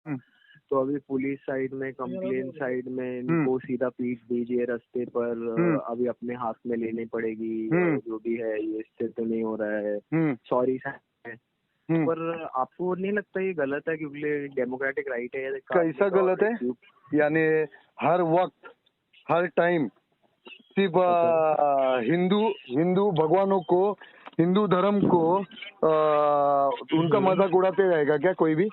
हम्म, तो अभी police side में, कंप्लेन साइड में इनको सीधा पीट दीजिए रास्ते पर, अभी अपने हाथ में लेनी पड़ेगी, जो भी है ये इससे तो नहीं हो रहा है, सॉरी सर। पर आपको नहीं लगता ये गलत है? क्योंकि डेमोक्रेटिक राइट है। कैसा गलत है? यानी हर वक्त हर टाइम सिर्फ हिंदू भगवानों को, हिंदू धर्म को उनका मजाक उड़ाते रहेगा क्या कोई भी?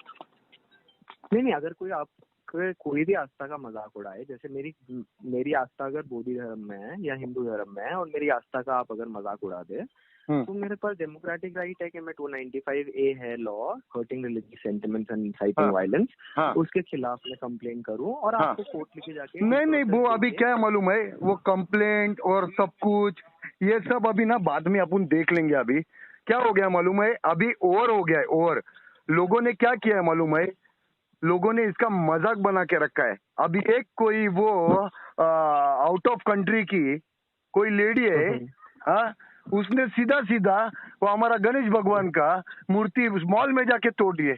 नहीं, अगर कोई भी आस्था का मजाक उड़ाए, जैसे मेरी आस्था अगर बौद्ध धर्म में है या हिंदू धर्म में है और मेरी आस्था का आप अगर मजाक उड़ा दे, तो मेरे पास डेमोक्रेटिक राइट है कि मैं 295A है law, hurting religious sentiments and inciting violence, उसके खिलाफ मैं कंप्लेन करूं और आपको कोर्ट लेके जाके। नहीं, वो अभी क्या मालूम है, वो कंप्लेंट और सब कुछ ये सब अभी ना बाद में अपन देख लेंगे। अभी क्या हो गया मालूम है, अभी और हो गया है। और लोगों ने क्या किया है मालूम है, लोगों ने इसका मजाक बना के रखा है। अभी एक कोई वो आउट ऑफ कंट्री की कोई लेडी है, हाँ, उसने सीधा सीधा वो हमारा गणेश भगवान का मूर्ति मॉल में जाके तोड़ दिए।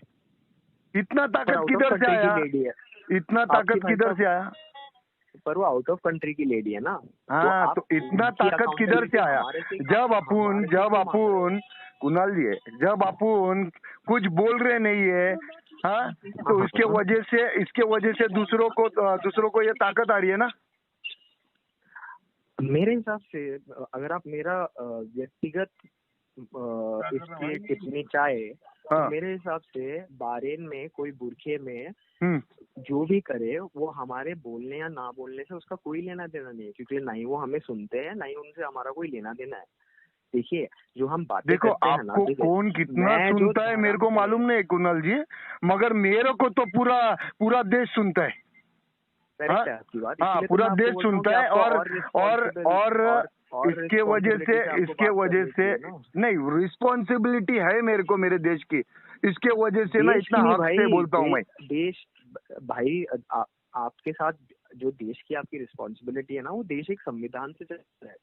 इतना ताकत किधर से आया? इतना ताकत किधर से आया? पर वो आउट ऑफ कंट्री की लेडी है ना। हाँ, तो इतना ताकत किधर से आया? जब अपन कुणाल जी, जब अपन कुछ बोल रहे नहीं है, हाँ, तो इसके वजह से दूसरों को ये ताकत आ रही है ना। मेरे हिसाब से अगर आप मेरा व्यक्तिगत इसकी टिप्पणी चाहे, तो मेरे हिसाब से बारेन में कोई बुरखे में जो भी करे वो हमारे बोलने या ना बोलने से उसका कोई लेना देना नहीं है, क्योंकि ना ही वो हमें सुनते हैं ना ही उनसे हमारा कोई लेना देना है। देखिए, जो हम बातें करते हैं ना, आपको कौन कितना सुनता है मेरे को मालूम नहीं कुणाल जी, मगर मेरे को तो पूरा देश सुनता है। हाँ, पूरा देश सुनता है। और इसके वजह से नहीं, रिस्पॉन्सिबिलिटी है मेरे को मेरे देश की। इसके वजह से ना इतना हक से बोलता हूँ मैं। देश भाई, आपके साथ जो देश की आपकी रिस्पॉन्सिबिलिटी है ना, वो देश एक संविधान से चलता है।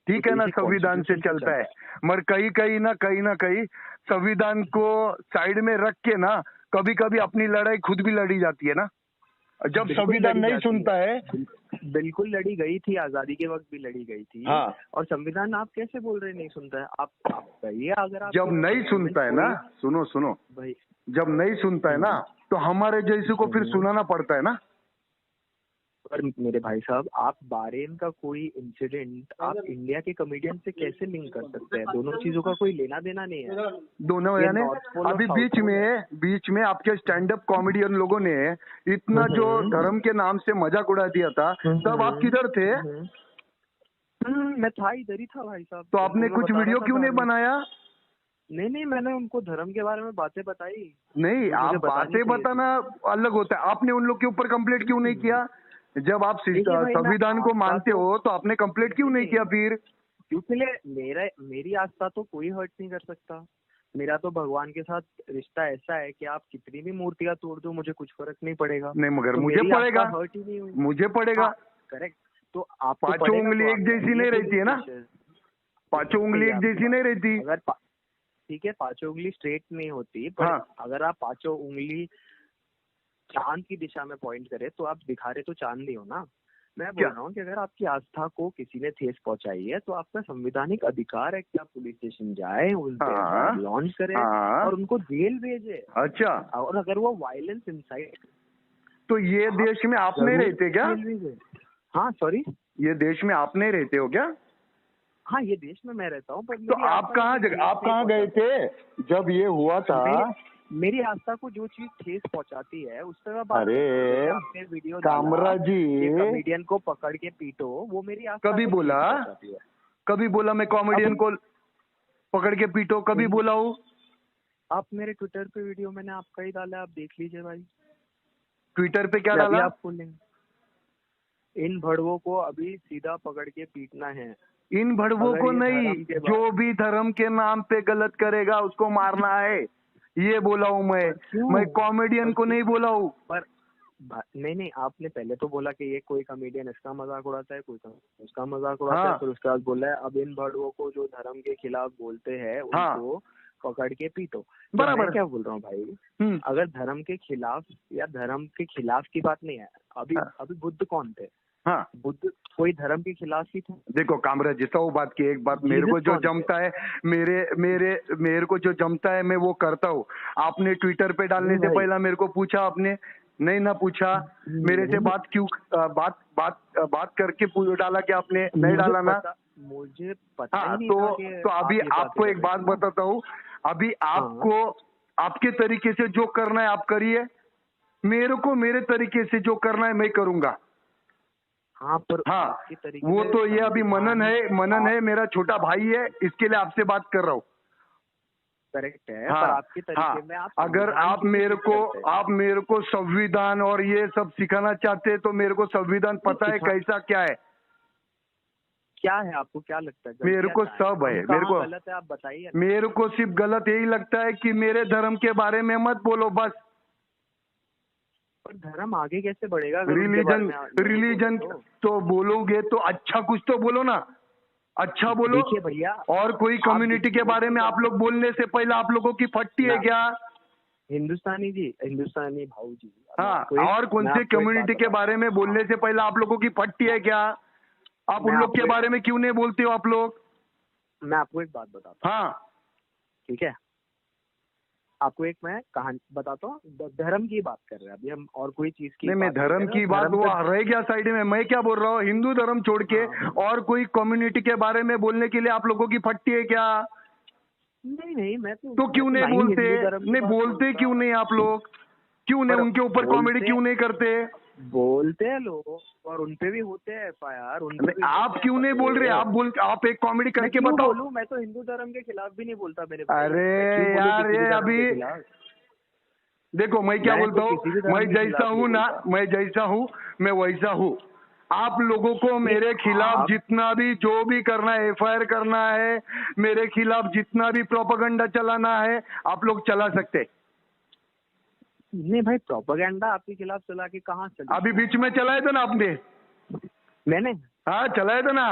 ठीक है ना, संविधान से चलता है, मगर कहीं ना कहीं संविधान को साइड में रख के ना कभी कभी अपनी लड़ाई खुद भी लड़ी जाती है ना। जब संविधान नहीं सुनता है, बिल्कुल लड़ी गई थी, आजादी के वक्त भी लड़ी गई थी। हाँ। और संविधान आप कैसे बोल रहे नहीं सुनता है? आप कहिए, अगर आप जब नहीं सुनता है ना, सुनो भाई, जब नहीं सुनता है ना तो हमारे जैसे को फिर सुनाना पड़ता है ना। पर मेरे भाई साहब, आप बारेन का कोई इंसिडेंट आप इंडिया के कॉमेडियन से कैसे लिंक कर सकते हैं? दोनों चीजों का कोई लेना देना नहीं है। दोनों यानी अभी बीच में आपके स्टैंड अप कॉमेडियन लोगों ने इतना जो धर्म के नाम से मजाक उड़ा दिया था, तब आप किधर थे? मैं था, इधर ही था भाई साहब। तो आपने कुछ वीडियो क्यों नहीं बनाया? नहीं, मैंने उनको धर्म के बारे में बातें बताई। नहीं, आप बातें बताना अलग होता है। आपने उन लोग के ऊपर कंप्लेंट क्यों नहीं किया? जब आप संविधान को मानते हो तो आपने कंप्लेंट क्यों नहीं किया फिर? क्योंकि मेरी आस्था तो कोई हर्ट नहीं कर सकता। मेरा तो भगवान के साथ रिश्ता ऐसा है कि आप कितनी भी मूर्तियां तोड़ दो, मुझे कुछ फर्क नहीं पड़ेगा। नहीं, मगर मुझे पड़ेगा, हर्ट ही नहीं हुई। मुझे पड़ेगा। करेक्ट। तो आप पांचों उंगली एक जैसी नहीं रहती है ना, पांचों उंगली एक जैसी नहीं रहती। अगर ठीक है, पांचों उंगली स्ट्रेट नहीं होती, पर अगर आप पांचों उंगली चांद की दिशा में पॉइंट करे तो आप दिखा रहे तो चांद ही हो ना। मैं बोल रहा हूँ कि अगर आपकी आस्था को किसी ने ठेस पहुंचाई है तो आपका संवैधानिक अधिकार है कि आप पुलिस स्टेशन जाए, उनसे लॉन्च करें और उनको जेल भेजे। अच्छा, और अगर वो वायलेंस इंसाइट, तो ये देश में आप नहीं रहते क्या? हाँ, सॉरी, ये देश में आप नहीं रहते हो क्या? हाँ, ये देश में मैं रहता हूँ। तो आप कहाँ गए थे जब ये हुआ था? मेरी आस्था को जो चीज ठेस पहुंचाती है उस तरह अरे वीडियो कामरा जी, कॉमेडियन को पकड़ के पीटो, वो मेरी आस्था कभी बोला मैं कॉमेडियन को पकड़ के पीटो? कभी बोला हूँ? आप मेरे ट्विटर पे वीडियो मैंने आपका ही डाला, आप देख लीजिए भाई। ट्विटर पे क्या डाला? आप इन भड़वों को अभी सीधा पकड़ के पीटना है। इन भड़वों को नहीं, जो भी धर्म के नाम पे गलत करेगा उसको मारना है, ये बोला हूँ मैं कॉमेडियन को नहीं बोला हूँ। पर नहीं, आपने पहले तो बोला कि ये कोई कॉमेडियन इसका मजाक उड़ाता है, कोई उसका मजाक उड़ाता है, फिर उसके बाद बोला है अब इन भड़वों को जो धर्म के खिलाफ बोलते हैं उनको पकड़ के पीटो। तो बराबर मैं क्या बोल रहा हूँ भाई, अगर धर्म के खिलाफ या धर्म के खिलाफ की बात नहीं है, अभी बुद्ध कौन थे? हाँ, बुद्ध कोई धर्म के खिलाफ ही थे? देखो कामराज जी, वो बात की एक बात, मेरे को जो जमता है, मेरे को जो जमता है मैं वो करता हूँ। आपने ट्विटर पे डालने से पहला मेरे को पूछा, आपने नहीं ना पूछा मेरे से बात क्यों, बात करके डाला कि आपने नहीं डाला ना? मुझे पता हाँ, नहीं तो, था कि तो अभी आपको एक बात बताता हूँ, अभी आपको आपके तरीके से जो करना है आप करिए, मेरे को मेरे तरीके से जो करना है मैं करूंगा। हाँ, पर हाँ, वो तो ये अभी मनन है, मेरा छोटा भाई है, इसके लिए आपसे बात कर रहा हूँ। करेक्ट है, हाँ, पर आपके तरीके में आप अगर आप मेरे को संविधान और ये सब सिखाना चाहते हैं तो मेरे को संविधान पता है कैसा क्या है। क्या है आपको क्या लगता है? मेरे को सब है, मेरे को गलत है आप बताइए। मेरे को सिर्फ गलत यही लगता है कि मेरे धर्म के बारे में मत बोलो बस। पर धर्म आगे कैसे बढ़ेगा? रिलीजन तो बोलोगे तो अच्छा कुछ तो बोलो ना, अच्छा बोलो। देखिए भैया, और कोई कम्युनिटी के बारे में आप लोग बोलने से पहले आप लोगों की फटती है क्या? हिंदुस्तानी भाऊ जी, हाँ, और कौन से कम्युनिटी के बारे में बोलने से पहले आप लोगों की फटती है क्या? आप उन लोग के बारे में क्यों नहीं बोलते हो आप लोग? मैं आपको एक बात बताता हूँ। हाँ, ठीक है, आपको एक मैं कहानी बताता हूँ। धर्म की बात कर रहे हैं अभी हम, और कोई चीज की नहीं, मैं धर्म की बात वो रह गया साइड में। मैं क्या बोल रहा हूँ, हिंदू धर्म छोड़ के और कोई कम्युनिटी के बारे में बोलने के लिए आप लोगों की फटती है क्या? नहीं, मैं तो क्यों नहीं बोलते? नहीं बोलते क्यों नहीं आप लोग? क्यों नहीं उनके ऊपर कॉमेडी क्यों नहीं करते? बोलते हैं लोग, और उनपे भी होते हैं FIR। आप क्यों नहीं बोल रहे? आप एक कॉमेडी करके बताओ। मैं तो हिंदू धर्म के खिलाफ भी नहीं बोलता मेरे। अरे यार, ये अभी देखो मैं क्या बोलता हूँ, मैं जैसा हूँ ना, मैं जैसा हूँ मैं वैसा हूँ। आप लोगों को मेरे खिलाफ जितना भी जो भी करना है, FIR करना है, मेरे खिलाफ जितना भी प्रोपेगेंडा चलाना है, आप लोग चला सकते। नहीं भाई, प्रोपेगेंडा आपके खिलाफ चला के कहाँ चला? अभी बीच में चलाया था ना आपने। मैंने? हाँ, चलाया था ना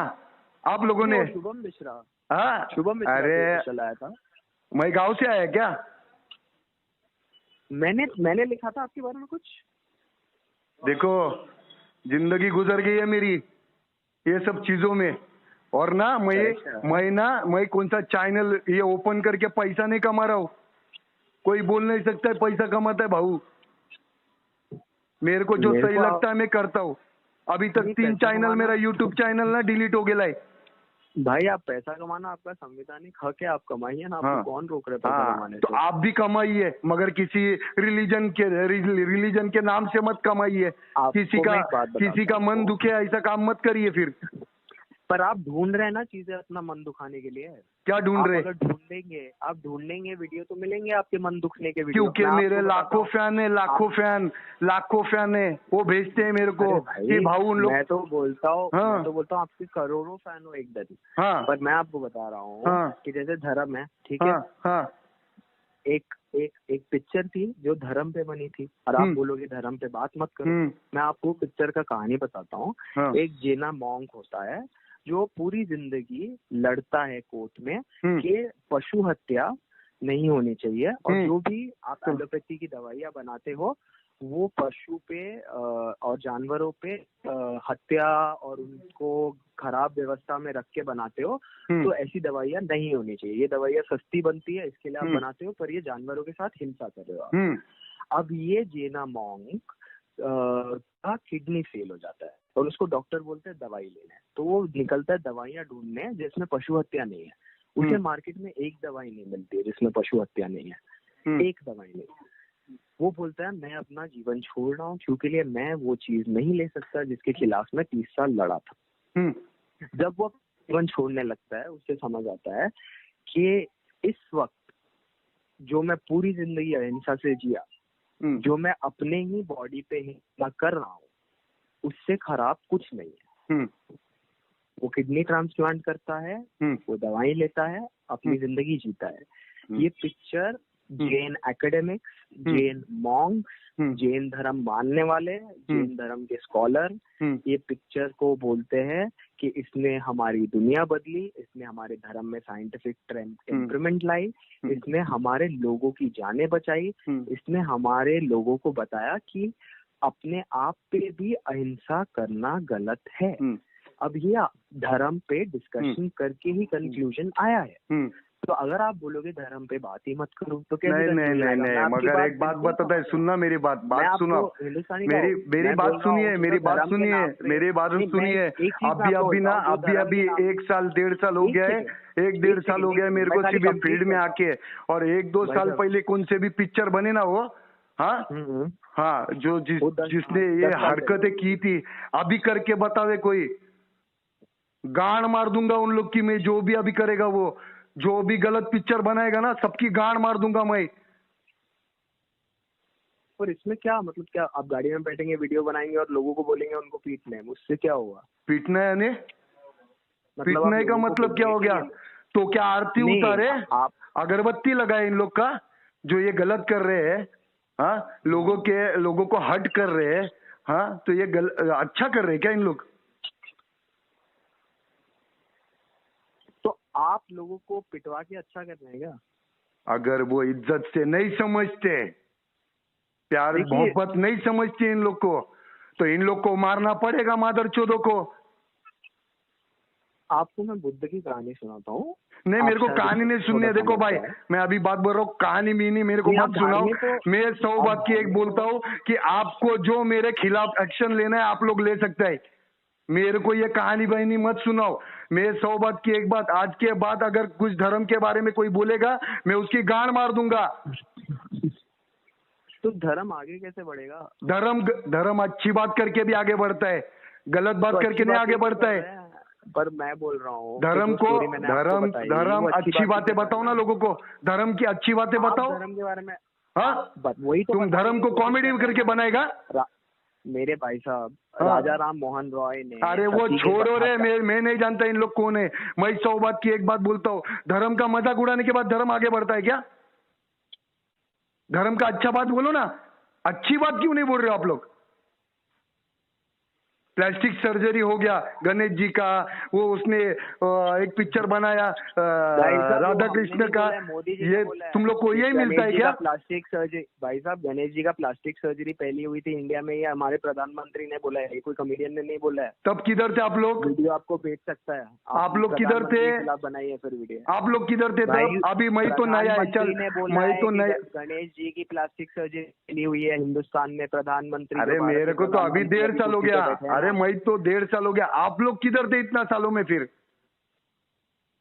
आप लोगों ने। शुभम मिश्रा। हाँ, शुभम मिश्रा अरे चलाया था। मैं गांव से आया क्या? मैंने लिखा था आपके बारे में कुछ। देखो, जिंदगी गुजर गई है मेरी ये सब चीजों में, और ना मैं कौन सा चैनल ये ओपन करके पैसा नहीं कमा रहा हूँ। कोई बोल नहीं सकता है पैसा कमाता है भाऊ। मेरे को जो सही लगता है मैं करता हूँ। अभी तक 3 चैनल मेरा यूट्यूब चैनल ना डिलीट हो गया है। भाई, आप पैसा कमाना आपका संवैधानिक हक है, आप कमाइए ना। आपको कौन रोक रहा है पैसा कमाने से? तो आप भी कमाइए, मगर किसी रिलीजन के नाम से मत कमाइए। किसी का मन दुखे ऐसा काम मत करिए फिर। पर आप ढूंढ रहे हैं ना चीजें अपना मन दुखाने के लिए। क्या ढूंढ रहे? अगर ढूंढेंगे वीडियो तो मिलेंगे आपके मन दुखने के वीडियो। क्योंकि मेरे लाखों फैन है, वो भेजते हैं मेरे को कि भाऊ उन लोग। मैं तो बोलता हूँ आपके करोड़ों फैन हो एक दिन। पर मैं आपको बता रहा हूँ कि जैसे धर्म है, ठीक है, एक पिक्चर थी जो धर्म पे बनी थी, और आप बोलोगे धर्म पे बात मत करो। मैं आपको पिक्चर का कहानी बताता हूँ। एक जेना मॉन्क होता है जो पूरी जिंदगी लड़ता है कोर्ट में कि पशु हत्या नहीं होनी चाहिए, और जो भी आप एलोपैथी की दवाइयाँ बनाते हो वो पशु पे और जानवरों पे हत्या और उनको खराब व्यवस्था में रख के बनाते हो, तो ऐसी दवाइयाँ नहीं होनी चाहिए। ये दवाइयाँ सस्ती बनती है, इसके लिए आप बनाते हो, पर ये जानवरों के साथ हिंसा कर रहे हो आप। अब ये जेना मॉन्क का किडनी फेल हो जाता है और उसको डॉक्टर बोलते हैं दवाई लेना है, तो वो निकलता है दवाइयाँ ढूंढने जिसमें पशु हत्या नहीं है। उसे मार्केट में एक दवाई नहीं मिलती है जिसमें पशु हत्या नहीं है, एक दवाई नहीं। वो बोलता है मैं अपना जीवन छोड़ रहा हूँ क्योंकि लिए मैं वो चीज नहीं ले सकता जिसके खिलाफ मैं 30 साल लड़ा था। जब वो जीवन छोड़ने लगता है उसे समझ आता है कि इस वक्त जो मैं पूरी जिंदगी अहिंसा से जिया, जो मैं अपने ही बॉडी पे हिंसा कर रहा हूँ, उससे खराब कुछ नहीं है। वो किडनी ट्रांसप्लांट करता है, वो दवाई लेता है, अपनी जिंदगी जीता है। ये picture Jain academics, Jain Monks, Jain धर्म मानने वाले, जैन धर्म के स्कॉलर ये पिक्चर को बोलते हैं कि इसने हमारी दुनिया बदली, इसने हमारे धर्म में साइंटिफिक इंप्रूवमेंट लाई, इसने हमारे लोगों की जानें बचाई, इसने हमारे लोगों को बताया कि अपने आप पे भी अहिंसा करना गलत है। अब ये धर्म पे डिस्कशन करके ही कंक्लूजन आया है। तो अगर आप बोलोगे धर्म पे बात ही मत करो तो क्या? नहीं, मगर एक बात बताता है, सुनना मेरी बात सुनो, मेरी बात सुनिए, मेरी बात सुनिए। अभी 1 साल 1.5 साल हो गया है, 1-1.5 साल हो गया है मेरे को सिर्फ फील्ड में आके, और 1-2 साल पहले कौन से भी पिक्चर बने ना वो, हाँ जो जिसने ये हरकतें की थी, अभी करके बतावे कोई, गांड मार दूंगा उन लोग की मैं, जो भी अभी करेगा वो, जो भी गलत पिक्चर बनाएगा ना सबकी गांड मार दूंगा मैं। और इसमें क्या मतलब, क्या आप गाड़ी में बैठेंगे, वीडियो बनाएंगे और लोगों को बोलेंगे उनको पीटना है, उससे क्या होगा? पीटना है यानी पीटने का मतलब क्या हो गया? तो क्या आरती उतारे, आप अगरबत्ती लगाए इन लोग का, जो ये गलत कर रहे हैं, हाँ लोगों को हर्ट कर रहे हैं, हाँ तो ये अच्छा कर रहे हैं क्या इन लोग? आप लोगों को पिटवा के अच्छा करना है क्या? अगर वो इज्जत से नहीं समझते, प्यार मोहब्बत नहीं समझते इन लोग को, तो इन लोग को मारना पड़ेगा मादर चोदों को। आपको मैं बुद्ध की कहानी सुनाता हूँ। नहीं, मेरे को कहानी नहीं सुननी है। देखो भाई, मैं अभी बात बोल रहा हूँ, कहानी भी नहीं, मेरे को मत सुनाओ। मैं 100 बात की एक बोलता हूँ कि आपको जो मेरे खिलाफ एक्शन लेना है आप लोग ले सकते हैं, मेरे को ये कहानी बहनी मत सुनाओ। मैं 100 बात की एक बात, आज के बाद अगर कुछ धर्म के बारे में कोई बोलेगा मैं उसकी गांड मार दूंगा। तो धर्म आगे कैसे बढ़ेगा? धर्म अच्छी बात करके भी आगे बढ़ता है, गलत बात करके नहीं आगे बढ़ता है। पर मैं बोल रहा हूँ धर्म अच्छी बातें बताओ ना लोगों को, धर्म की अच्छी बातें बताओ। धर्म के बारे में वही तो, तुम धर्म को कॉमेडी करके बनाएगा मेरे भाई साहब। राजा राम मोहन रॉय ने, अरे वो छोड़ो रे, मैं नहीं जानता इन लोग कौन है। मैं 100 बात की एक बात बोलता हूँ, धर्म का मजाक उड़ाने के बाद धर्म आगे बढ़ता है क्या? धर्म का अच्छा बात बोलो ना, अच्छी बात क्यों नहीं बोल रहे हो आप लोग? प्लास्टिक सर्जरी हो गया गणेश जी का, वो उसने एक पिक्चर बनाया राधा कृष्ण का, ये तुम लोग को यही मिलता है क्या? प्लास्टिक सर्जरी भाई साहब, गणेश जी का प्लास्टिक सर्जरी पहली हुई थी इंडिया में, ये हमारे प्रधानमंत्री ने बोला है, कोई कॉमेडियन ने नहीं बोला है। तब किधर थे आप लोग? वीडियो आपको भेज सकता है। आप लोग किधर थे? बनाइए फिर वीडियो। आप लोग किधर थे तब? अभी मैं तो नया है, चल मैं तो नया। गणेश जी की प्लास्टिक सर्जरी हुई है हिंदुस्तान में, प्रधानमंत्री। अरे मेरे को तो अभी 1.5 साल हो गया। अरे मैं तो 1.5 साल हो गया। आप लोग किधर थे इतना सालों में? फिर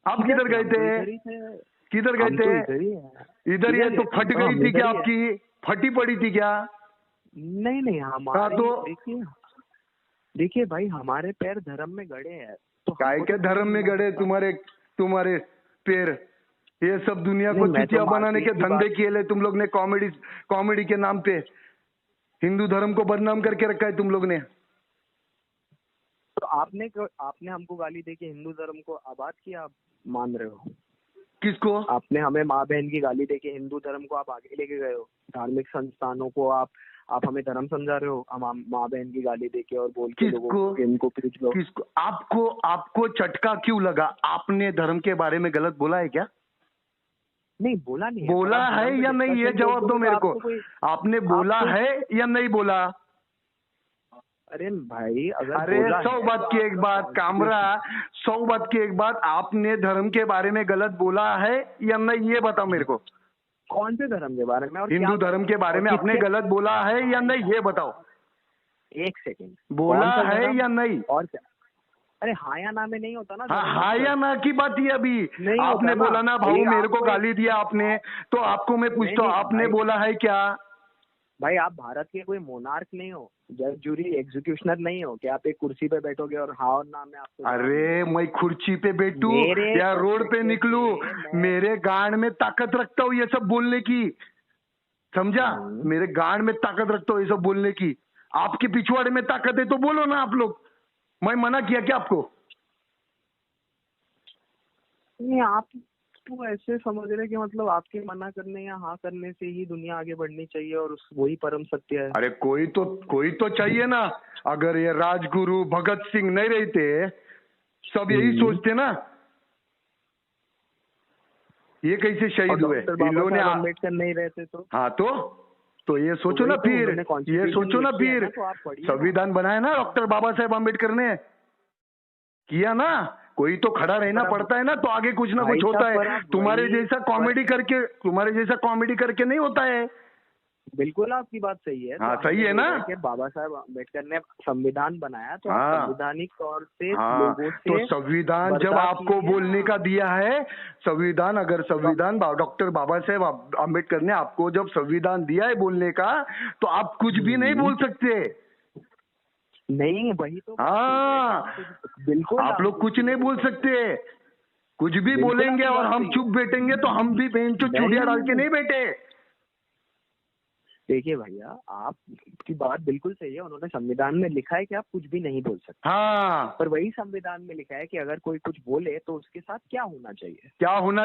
आप किधर गए थे? किधर गए थे? इधर ये तो फट गई थी क्या? आपकी फटी पड़ी थी क्या? नहीं हमारे तो देखिए भाई, हमारे पैर धर्म में गड़े हैं। तो काय के धर्म में गड़े तुम्हारे पैर? ये सब दुनिया को चुतिया बनाने के धंधे किए ले तुम लोग ने, कॉमेडी के नाम पे हिंदू धर्म को बदनाम करके रखा है तुम लोग ने। तो आपने हमको गाली देके हिंदू धर्म को आबाद किया, आप मान रहे हो? किसको? आपने हमें माँ बहन की गाली देके हिंदू धर्म को आप आगे लेके गए हो। धार्मिक संस्थानों को आप हमें धर्म समझा रहे हो, हम माँ बहन की गाली देके और बोल के लोगों को इनको पीट लो। किसको? आपको चटका क्यों लगा? आपने धर्म के बारे में गलत बोला है क्या? नहीं बोला नहीं। बोला है या नहीं, ये जवाब दो मेरे को। आपने बोला है या नहीं बोला? अरे भाई, अरे 100 बात की एक बात कामरा, 100 बात की एक बात, आपने धर्म के बारे में गलत बोला है या नहीं, ये बताओ मेरे को। कौन से धर्म के बारे में? हिंदू धर्म के बारे में आपने गलत बोला है या नहीं, ये बताओ। 1 सेकेंड, बोला है या नहीं? और क्या? अरे हाँ या ना में नहीं होता ना। हाँ या ना की बात ही अभी आपने बोला ना भाऊ, मेरे को गाली दिया आपने, तो आपको मैं पूछता हूँ, आपने बोला है क्या? भाई आप भारत के कोई मोनार्क नहीं हो, जज जूरी एग्जीक्यूशनर नहीं हो कि आप एक कुर्सी पे बैठोगे और हाँ और ना में आपको। अरे मैं कुर्सी पे बैठूं या रोड पे निकलूं, मेरे गांड में ताकत रखता हूँ ये सब बोलने की, समझा? मेरे गांड में ताकत रखता हूँ ये सब बोलने की। आपके पिछवाड़े में ताकत है तो बोलो ना आप लोग, मैं मना किया क्या आपको? नहीं, तो ऐसे समझ रहे कि मतलब आपके मना करने या हाँ करने से ही दुनिया आगे बढ़नी चाहिए और वही परम सत्य है। अरे कोई तो चाहिए ना। अगर ये राजगुरु भगत सिंह नहीं रहते, सब यही सोचते ना, ये कैसे शहीद हुए? इन लोगों ने अम्बेडकर नहीं रहते तो? हाँ तो ये सोचो ना फिर, ये सोचो ना फिर, संविधान बनाया ना डॉक्टर बाबा साहेब अम्बेडकर ने, किया ना। कोई तो खड़ा रहना पड़ता है ना, तो आगे कुछ ना कुछ होता है। तुम्हारे जैसा कॉमेडी करके नहीं होता है। बिल्कुल आपकी बात सही है। हाँ सही है ना। कि बाबा साहेब अम्बेडकर ने संविधान बनाया तो संवैधानिक तौर से लोगों से, तो संविधान जब आपको बोलने का दिया है, अगर संविधान डॉक्टर बाबा साहेब अम्बेडकर ने आपको जब संविधान दिया है बोलने का, तो आप कुछ भी नहीं बोल सकते। नहीं, वही तो। हाँ बिल्कुल, आप लोग कुछ नहीं बोल सकते। कुछ भी बोलेंगे और हम चुप बैठेंगे तो हम भी चूड़िया डाल के नहीं बैठे। देखिए भैया, आपकी बात बिल्कुल सही है। उन्होंने संविधान में लिखा है कि आप कुछ भी नहीं बोल सकते। हाँ, पर वही संविधान में लिखा है कि अगर कोई कुछ बोले तो उसके साथ क्या होना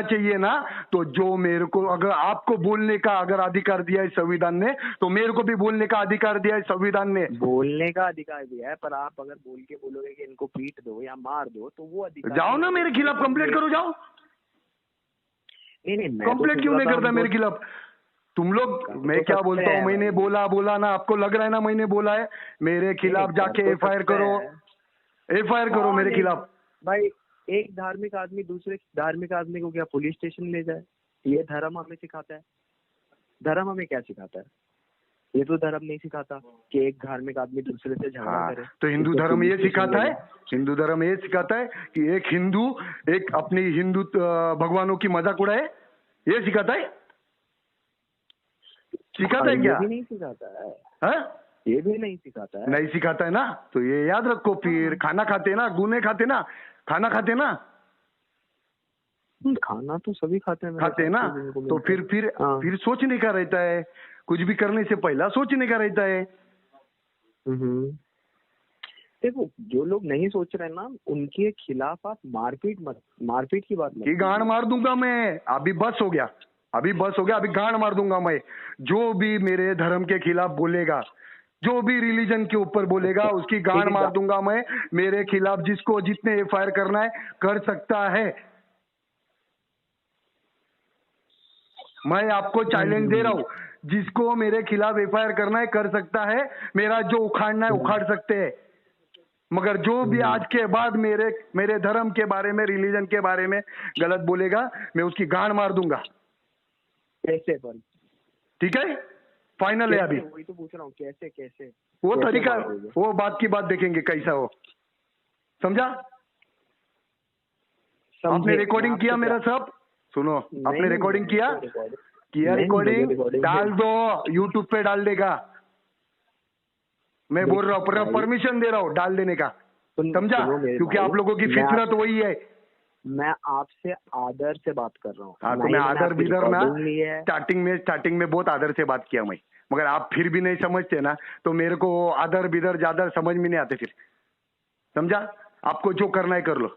चाहिए ना। तो जो मेरे को, अगर आपको बोलने का अगर अधिकार दिया है संविधान ने, तो मेरे को भी बोलने का अधिकार दिया है संविधान ने। बोलने का अधिकार दिया है, पर आप अगर बोल के बोलोगे कि इनको पीट दो या मार दो, तो वो अधिकार जाओ ना मेरे खिलाफ कंप्लेंट करो, जाओ। नहीं, कंप्लेंट क्यों नहीं करता मेरे खिलाफ? तुम लोग, मैं क्या बोलता हूँ, मैंने बोला ना, आपको लग रहा है ना मैंने बोला है? मेरे खिलाफ जाके एफआईआर करो मेरे खिलाफ। भाई, एक धार्मिक आदमी दूसरे धार्मिक आदमी को क्या पुलिस स्टेशन ले जाए? ये धर्म हमें सिखाता है? धर्म हमें क्या सिखाता है? ये तो धर्म नहीं सिखाता कि एक धार्मिक आदमी दूसरे से झगड़ा करे। तो हिंदू धर्म ये सिखाता है, कि एक हिंदू एक अपनी हिंदू भगवानों की मजाक उड़ाए, ये सिखाता है? सिखाता है क्या? ये भी नहीं सिखाता है। ये भी नहीं सिखाता है। नहीं सिखाता है ना, तो ये याद रखो फिर। खाना खाते ना, गुने खाते ना, खाना खाते ना, खाना तो सभी खाते हैं ना। तो फिर सोचने का रहता है, कुछ भी करने से पहला सोचने का रहता है। देखो, जो लोग नहीं सोच रहे ना, उनके खिलाफ आप मारपीट की बात मत। गांड मार दूंगा मैं, अभी बस हो गया, अभी गांड मार दूंगा मैं। जो भी मेरे धर्म के खिलाफ बोलेगा, जो भी रिलीजन के ऊपर बोलेगा, उसकी गांड मार दूंगा मैं। मेरे खिलाफ जिसको जितने एफआईआर करना है कर सकता है। मैं आपको चैलेंज दे रहा हूँ, जिसको मेरे खिलाफ एफआईआर करना है कर सकता है। मेरा जो उखाड़ना है उखाड़ सकते हैं, मगर जो भी आज के बाद मेरे धर्म के बारे में, रिलीजन के बारे में गलत बोलेगा, मैं उसकी गांड मार दूंगा। कैसे? पर ठीक है, फाइनल है अभी। वही तो पूछ रहा हूँ, कैसे वो तरीका, वो बात की बात देखेंगे कैसा हो। समझा? आपने रिकॉर्डिंग किया मेरा सब? सुनो, आपने रिकॉर्डिंग किया? रिकॉर्डिंग डाल दो, यूट्यूब पे डाल देगा। मैं बोल रहा हूँ, परमिशन दे रहा हूँ डाल देने का। समझा? क्योंकि आप लोगों की फितरत वही है। मैं आपसे आदर से बात कर रहा हूँ। हाँ, तो मैं आदर बिदर ना, स्टार्टिंग में बहुत आदर से बात किया मैं, मगर आप फिर भी नहीं समझते ना, तो मेरे को आदर बिदर ज्यादा समझ में नहीं आते फिर। समझा? आपको जो करना है कर लो।